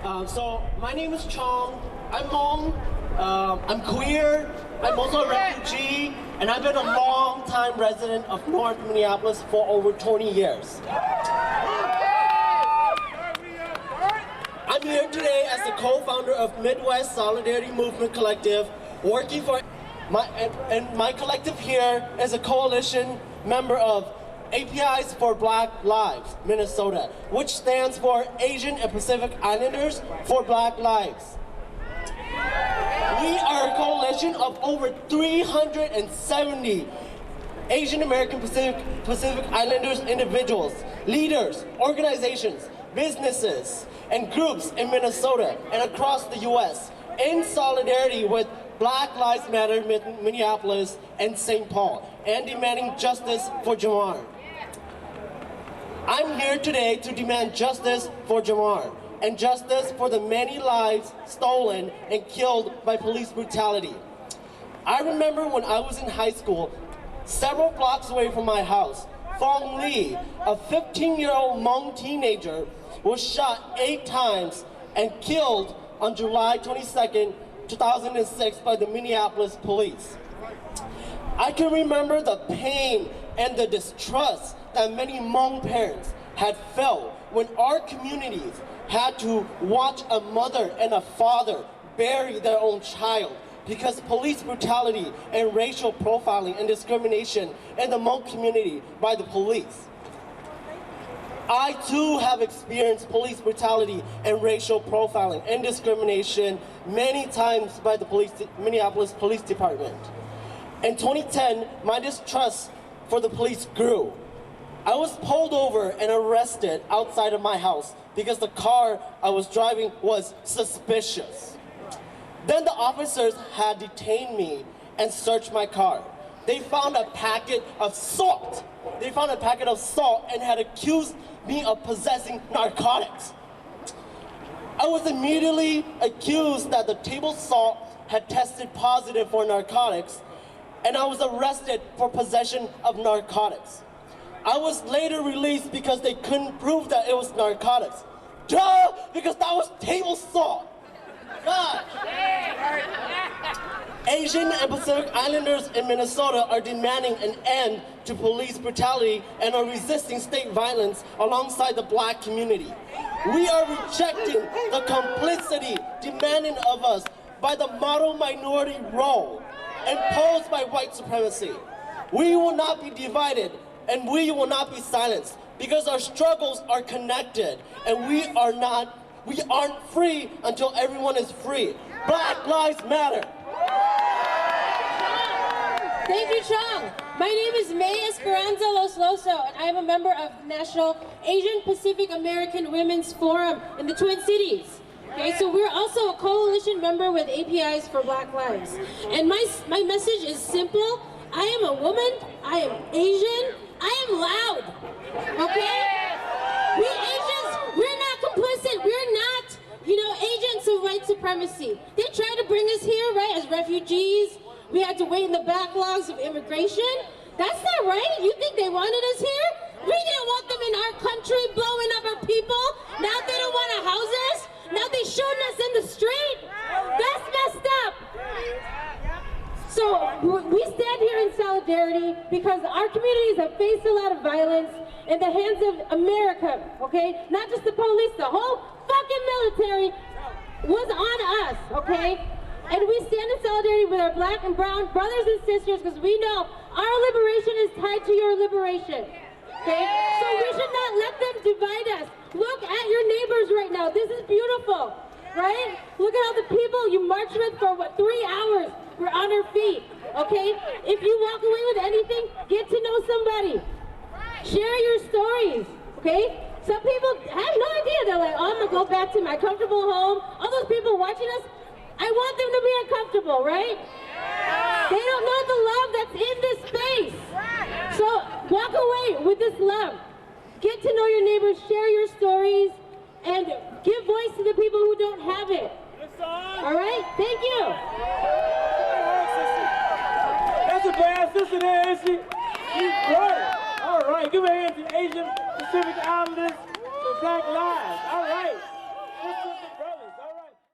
So my name is Chong. I'm Hmong. I'm queer. I'm also a refugee, and I've been a long-time resident of North Minneapolis for over 20 years. I'm here today as the co-founder of Midwest Solidarity Movement Collective, working for my collective here is a coalition member of APIs for Black Lives, Minnesota, which stands for Asian and Pacific Islanders for Black Lives. We are a coalition of over 370 Asian American Pacific Islanders individuals, leaders, organizations, businesses, and groups in Minnesota and across the U.S. in solidarity with Black Lives Matter Minneapolis and St. Paul, and demanding justice for Jamar. I'm here today to demand justice for Jamar and justice for the many lives stolen and killed by police brutality. I remember when I was in high school, several blocks away from my house, Phong Lee, a 15-year-old Hmong teenager, was shot 8 times and killed on July 22nd, 2006 by the Minneapolis police. I can remember the pain and the distrust that many Hmong parents had felt when our communities had to watch a mother and a father bury their own child because police brutality and racial profiling and discrimination in the Hmong community by the police. I too have experienced police brutality and racial profiling and discrimination many times by the Minneapolis Police Department. In 2010, my distrust for the police grew. I was pulled over and arrested outside of my house because the car I was driving was suspicious. Then the officers had detained me and searched my car. They found a packet of salt. They found a packet of salt and had accused me of possessing narcotics. I was immediately accused that the table salt had tested positive for narcotics, and I was arrested for possession of narcotics. I was later released because they couldn't prove that it was narcotics. Duh! Because that was table salt. God. Asian and Pacific Islanders in Minnesota are demanding an end to police brutality and are resisting state violence alongside the Black community. We are rejecting the complicity demanded of us by the model minority role imposed by white supremacy. We will not be divided and we will not be silenced because our struggles are connected and we aren't free until everyone is free. Black Lives Matter. Thank you, Chong. My name is Esperanza Losloso, and I am a member of the National Asian Pacific American Women's Forum in the Twin Cities. Okay, so we're also a coalition member with APIs for Black Lives. And my message is simple. I am a woman, I am Asian, I am loud, okay? We Asians, we're not complicit, we're not, agents of white supremacy. They tried to bring us here, right, as refugees. We had to wait in the backlogs of immigration. That's not right. You think they wanted us here? We didn't want them in our country, blowing up our people. Now they don't want to house us. Now they shooting us in the street. That's messed up. So we stand here in solidarity because our communities have faced a lot of violence in the hands of America, okay? Not just the police, the whole fucking military was on us, okay? And we stand in solidarity with our Black and brown brothers and sisters because we know our liberation is tied to your liberation, okay? So we should not let them divide us. Look at your neighbors right now. This is beautiful, right? Look at all the people you marched with for, 3 hours? We're on our feet, okay? If you walk away with anything, get to know somebody. Share your stories, okay? Some people have no idea. They're like, oh, I'm gonna go back to my comfortable home. All those people watching us, I want them to be uncomfortable, right? They don't know the love that's in this space. So walk away with this love. Get to know your neighbors, share your